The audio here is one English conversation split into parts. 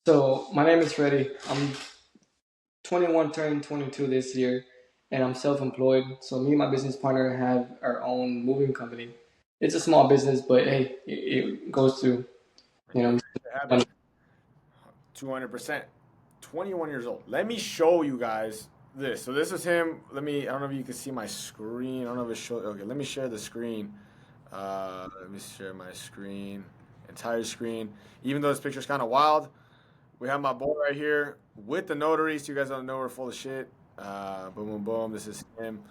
So my name is Freddy. I'm 21, turning 22 this year, and I'm self-employed. So me and my business partner have our own moving company. It's a small business, but hey, it goes through. You It know, makes it happen. money. 200%. 21 years old. Let me show you guys this. So this is him. I don't know if you can see my screen. I don't know if it's show. Okay, let me share the screen. Let me share my screen, entire screen. Even though this picture's kind of wild, we have my boy right here with the notary. So you guys don't know we're full of shit. Boom, boom, boom. This is him.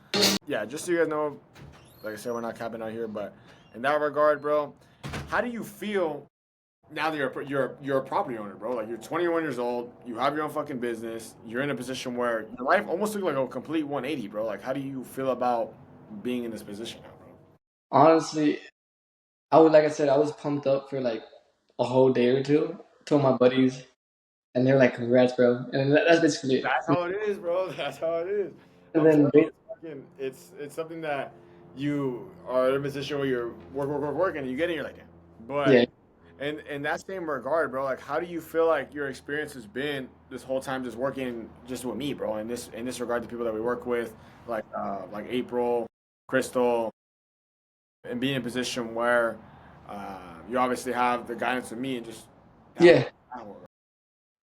Yeah, just so you guys know, like I said, we're not capping out here, but in that regard, bro, how do you feel now that you're a property owner, bro? Like you're 21 years old, you have your own fucking business, you're in a position where your life almost took like a complete 180, bro. Like how do you feel about being in this position now, bro? Honestly, like I said, I was pumped up for like a whole day or two. Told my buddies, and they're like, "Congrats, bro!" And that's basically it. That's how it is, bro. That's how it is. And I'm then, telling you, it's something that you are in a position where you're work, and you get in, you're like, damn. yeah, But in that same regard, bro, like how do you feel like your experience has been this whole time just working just with me, bro? In this regard, the people that we work with, like April, Crystal, and being in a position where you obviously have the guidance of me and just that yeah.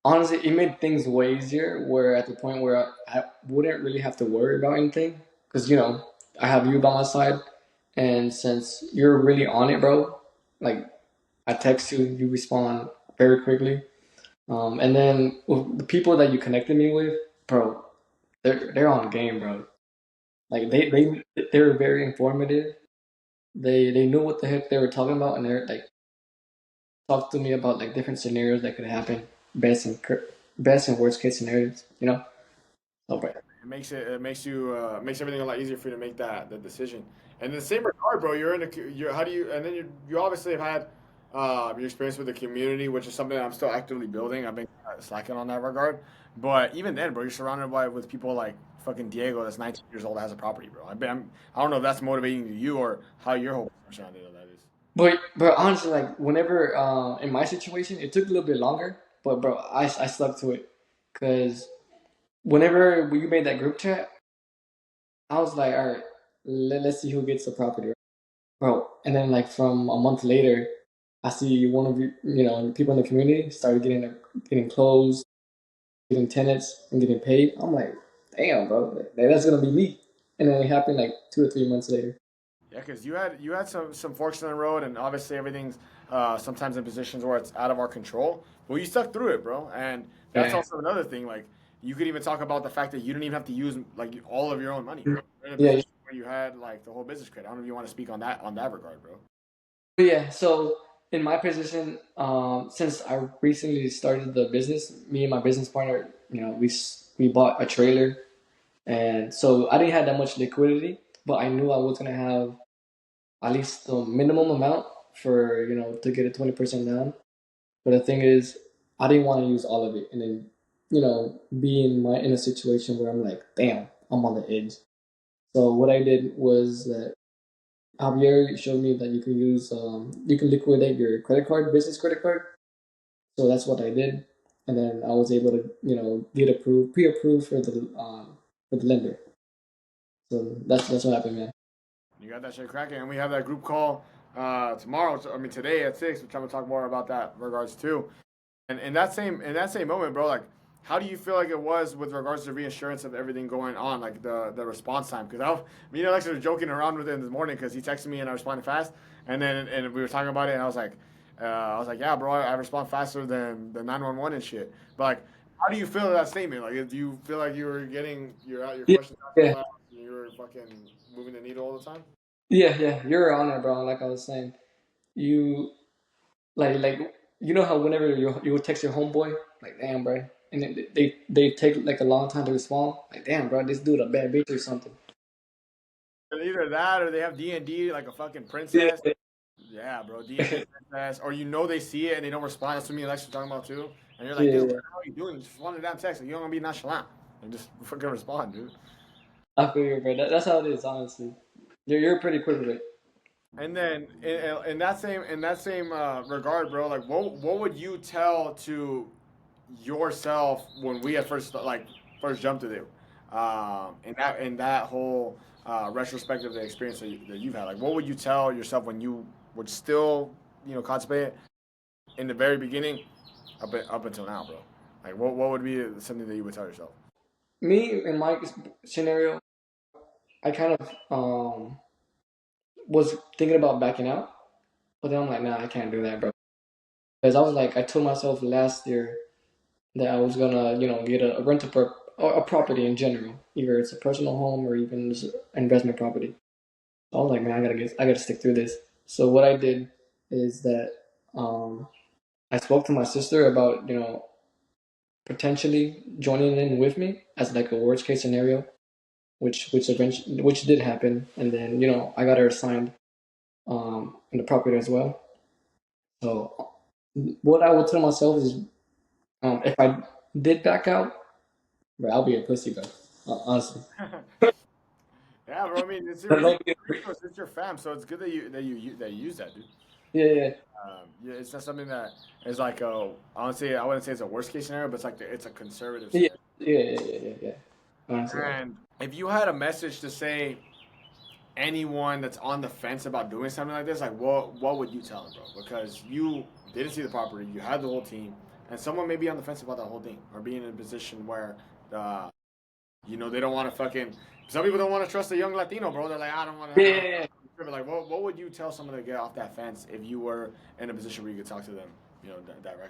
Honestly, it made things way easier. Where at the point where I wouldn't really have to worry about anything, because I have you by my side, and since you're really on it, bro, like I text you, you respond very quickly. And then with the people that you connected me with, bro, they're on game, bro. Like they were very informative. They knew what the heck they were talking about, and they're like talked to me about like different scenarios that could happen, best and best and worst case scenarios. So, bro. Makes everything a lot easier for you to make that decision. And in the same regard, bro, you're in a you're how do you and then you obviously have had your experience with the community, which is something that I'm still actively building. I've been slacking on that regard, but even then, bro, you're surrounded by with people like fucking Diego, that's 19 years old, that has a property, bro. I don't know if that's motivating to you or how your whole surrounding of that is. But honestly, like whenever in my situation, it took a little bit longer. But bro, I stuck to it because whenever you made that group chat, I was like, all right, let's see who gets the property, bro. And then like from a month later, I see one of people in the community started getting closed, getting tenants, and getting paid. I'm like, damn, bro, that's gonna be me. And then it happened like 2 or 3 months later. Yeah, because you had some forks in the road, and obviously everything's sometimes in positions where it's out of our control. But you stuck through it, bro, and that's Yeah, also another thing. Like you could even talk about the fact that you didn't even have to use like all of your own money, bro. You're in a yeah. position where you had like the whole business credit. I don't know if you want to speak on that regard, bro. But yeah, so in my position, since I recently started the business, me and my business partner, we bought a trailer, and so I didn't have that much liquidity, but I knew I was gonna have at least the minimum amount for to get a 20% down. But the thing is, I didn't want to use all of it, and then be in a situation where I'm like, damn, I'm on the edge. So what I did was that Javier showed me that you can liquidate your credit card, business credit card. So that's what I did, and then I was able to get approved, pre-approved for the lender. So that's what happened, man. You got that shit cracking, and we have that group call tomorrow. I mean today at 6. We're trying to talk more about that regards too. And in that same moment, bro, like, how do you feel like it was with regards to reassurance of everything going on, like the response time? Because me and Alexa were joking around with him this morning because he texted me and I responded fast, and we were talking about it, and I was like, yeah, bro, I respond faster than the 911 and shit. But like, how do you feel that statement? Like, do you feel like your Yeah, questions out yeah, loud and you were fucking moving the needle all the time? yeah. You're on it, bro. Like I was saying, you like how whenever you would text your homeboy, like damn, bro, and then they take like a long time to respond. Like damn, bro, this dude a bad bitch or something. Either that or they have D&D like a fucking Yeah, princess. Yeah, bro, D&D princess. Or they see it and they don't respond. That's what me and Lex were talking about too. And you're like, dude, what yeah. the hell are you doing? Just respond to damn text. Like, you don't want to be nonchalant. And just fucking respond, dude. I feel you, bro. That's how it is, honestly. You're pretty quick with it. And then in that same regard, bro, like what would you tell to yourself when we at first jumped to it, in that whole retrospective the experience that you've had, like what would you tell yourself when you would still contemplate it in the very beginning up until now, bro? Like what would be something that you would tell yourself? Me in my scenario, I kind of was thinking about backing out, but then I'm like, nah, I can't do that, bro. Because I was like, I told myself last year that I was gonna, get a rental or a property in general, either it's a personal home or even just investment property. So I was like, man, I gotta stick through this. So what I did is that um, I spoke to my sister about, potentially joining in with me as like a worst case scenario, which did happen, and then I got her assigned in the property as well. So what I would tell myself is, if I did back out, bro, I'll be a pussy, bro. Honestly. Yeah, bro. I mean, it's Don't be your resource, it's your fam, so it's good that you use that, dude. yeah, yeah, Yeah, it's not something that is like honestly, I wouldn't say it's a worst case scenario, but it's like it's a conservative yeah, scenario. yeah, yeah, yeah, yeah, yeah. Honestly, yeah. And if you had a message to say anyone that's on the fence about doing something like this, like what would you tell them, bro? Because you didn't see the property, you had the whole team, and someone may be on the fence about that whole thing or being in a position where uh, they don't want to fucking. Some people don't want to trust a young Latino, bro. They're like, I don't want to. Yeah, I yeah, don't. yeah. But like, what would you tell someone to get off that fence if you were in a position where you could talk to them, directly?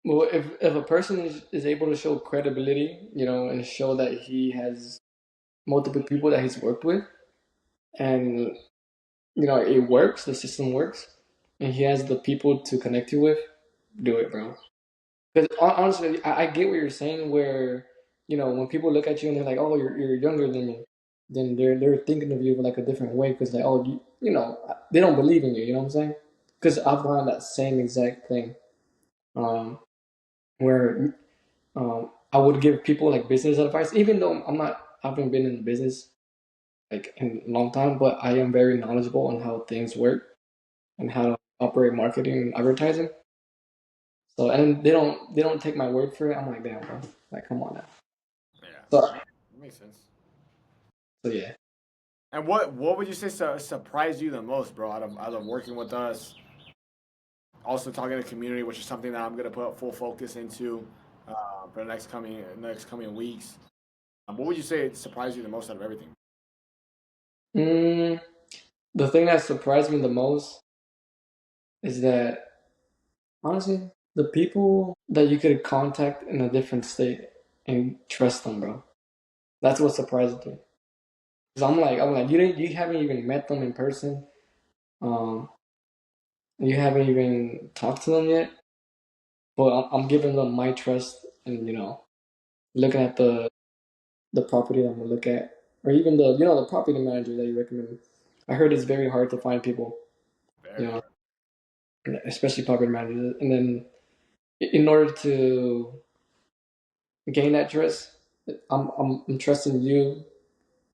Well, if a person is able to show credibility, and show that he has multiple people that he's worked with, and it works, the system works, and he has the people to connect you with, do it, bro. Because honestly, I get what you're saying. Where when people look at you and they're like, "Oh, you're younger than me," then they're thinking of you like a different way. Because like, oh, they don't believe in you. You know what I'm saying? Because I've found that same exact thing. Where I would give people like business advice, even though I haven't been in business like in a long time, but I am very knowledgeable on how things work and how to operate marketing and advertising. So and they don't take my word for it. I'm like, damn, bro, like come on now. Yeah, So that makes sense. so yeah. And what would you say surprised you the most, bro? Out of working with us, also talking to the community, which is something that I'm gonna put full focus into for the next coming weeks. What would you say surprised you the most out of everything? Mm, the thing that surprised me the most is that honestly, the people that you could contact in a different state and trust them, bro. That's what surprised me. Cause I'm like, you haven't even met them in person. Um, you haven't even talked to them yet, but I'm giving them my trust, and looking at the property that I'm gonna look at, or even the property manager that you recommend. I heard it's very hard to find people, you Very know, hard. especially property managers. And then in order to gain that trust, I'm trusting you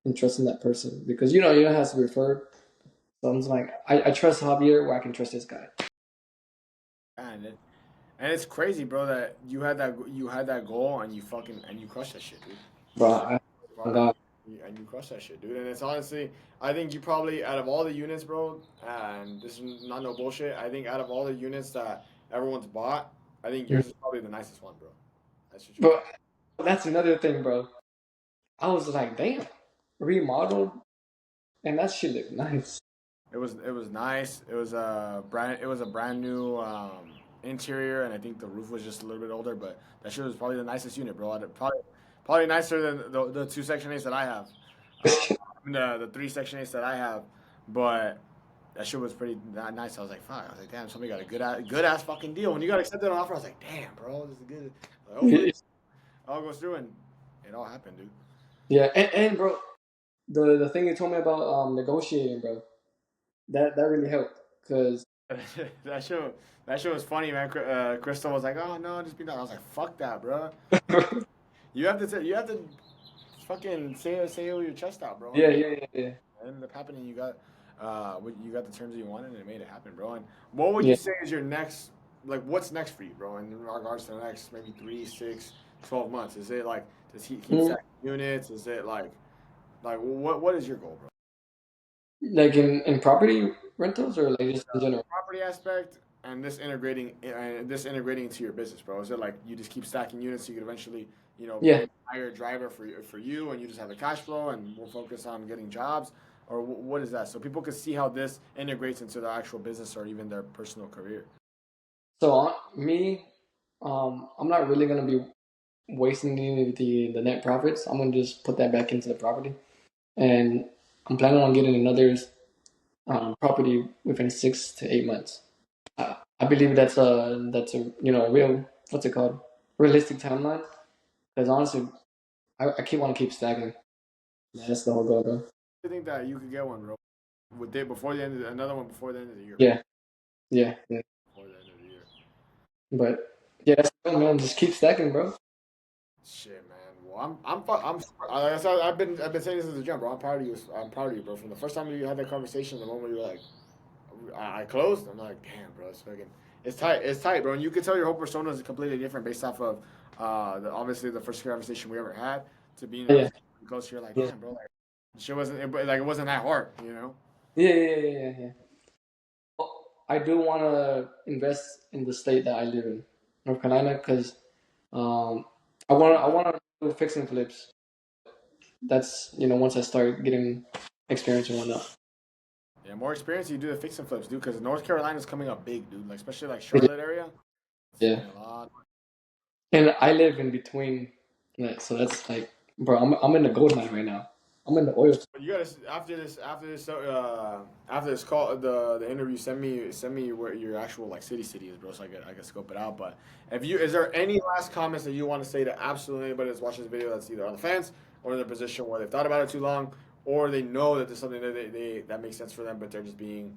and trusting that person, because it has to be referred. So I'm just like, I trust Javier where I can trust this guy. And it's crazy, bro, that you had that goal and you crushed that shit, dude. Bro, That's the oh part. God. And you crushed that shit, dude. And it's honestly, I think you probably out of all the units, bro, and this is not no bullshit. I think out of all the units that everyone's bought, I think yours is probably the nicest one, bro. That's the truth. Bro, that's another thing, bro. I was like, damn, remodeled, and that shit looked nice. It was nice. It was a brand new interior, and I think the roof was just a little bit older. But that shit was probably the nicest unit, bro. Probably nicer than the two Section 8s that I have. The three Section 8s that I have, but that shit was pretty nice. I was like, fuck. I was like, damn, somebody got a good ass fucking deal. When you got accepted on offer, I was like, damn, bro, this is good. Like, hopefully, it all goes through, and it all happened, dude. Yeah, and bro, the thing you told me about negotiating, bro, that really helped. Cause that show that show was funny, man. Crystal was like, "Oh no, just be nice." I was like, "Fuck that, bro. You have to fucking say it with your chest out, bro." yeah, And yeah, yeah, yeah, it ended up happening. You got the terms that you wanted, and it made it happen, bro. And what would yeah. you say is your next? like what's next for you, bro? In regards to the next maybe 3, 6, 12 months, is it like does he keep Mm, stacking units? Is it like what is your goal, bro? like in property rentals or like just in general? Property aspect and this integrating into your business, bro. Is it like you just keep stacking units so you could eventually Yeah. get a higher driver for you and you just have the cash flow and we'll focus on getting jobs, or what is that? So people can see how this integrates into their actual business or even their personal career. So on me, I'm not really gonna be wasting any of the net profits. I'm gonna just put that back into the property, and I'm planning on getting another property within 6 to 8 months. I believe that's a real, what's it called, realistic timeline. Because honestly, I keep want to keep stacking. Yeah, that's the whole goal, bro. I think that you could get one, bro. With it before the end of another one before the end of the year, bro. Yeah, yeah, yeah. Before the end of the year. But yeah, that's the goal, man. Just keep stacking, bro. Shit, man. Well, like I said, I've been saying this as a jump, bro. I'm proud of you. I'm proud of you, bro. From the first time you had that conversation, the moment you were like, I closed. I'm like, damn, bro, it's fucking, it's tight. It's tight, bro. And you can tell your whole persona is completely different based off of, obviously the first conversation we ever had to being Yeah, obviously close. You're like, yeah, damn, bro, like, shit wasn't, like, it wasn't that hard, you know? yeah, yeah, yeah, yeah, yeah. Well, I do want to invest in the state that I live in, North Carolina, because um, I want to do fix and flips. That's once I start getting experience and whatnot. Yeah, more experience, you do the fix and flips, dude. Because North Carolina's coming up big, dude. Like especially like It is, Charlotte area, it's yeah, getting a lot. and I live in between, like, so that's like, bro, I'm in the gold mine right now. I'm in the oil. But you gotta after this call the interview send me where your actual like city is, bro, so I can scope it out. But if you is there any last comments that you want to say to absolutely anybody that's watching this video that's either on the fence or in a position where they've thought about it too long or they know that there's something that they that makes sense for them but they're just being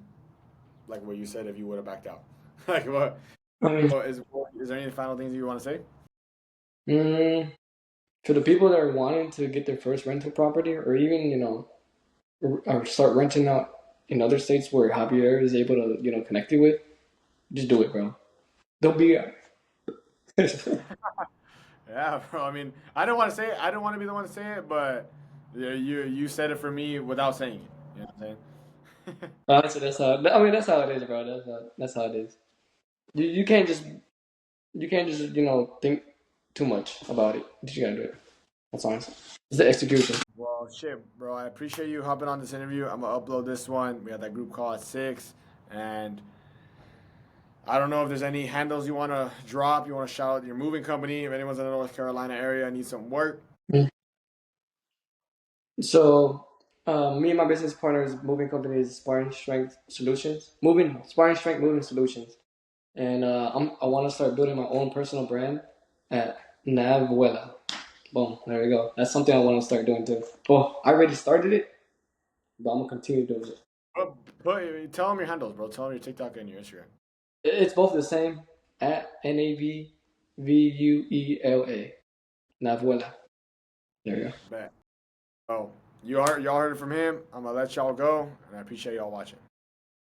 like what you said if you would have backed out. Like Um, is there any final things you want to say? mm, for the people that are wanting to get their first rental property, or even or start renting out in other states where Javier is able to connect you with, just do it, bro. Don't be. Yeah, bro. I mean, I don't want to say it. I don't want to be the one to say it, but yeah, you said it for me without saying it. You know what I'm saying? Honestly, that's how. I mean, that's how it is, bro. That's how it is. You can't just think too much about it. You just gotta do it. That's honest. It's the execution. Well, shit, bro. I appreciate you hopping on this interview. I'm gonna upload this one. We had that group call at 6, and I don't know if there's any handles you want to drop. You want to shout out your moving company. If anyone's in the North Carolina area and needs some work, Mm. So, me and my business partner's moving company is Sparring Strength Solutions. Sparring Strength Moving Solutions, and I want to start building my own personal brand at Navuela. Boom, there we go. That's something I want to start doing too. Well, I already started it, but I'm gonna continue doing it. tell them your handles, bro. Tell them your TikTok and your Instagram. It's both the same at Navuela. Navuela. There you go. Bet. Oh, y'all heard it from him. I'm gonna let y'all go, and I appreciate y'all watching.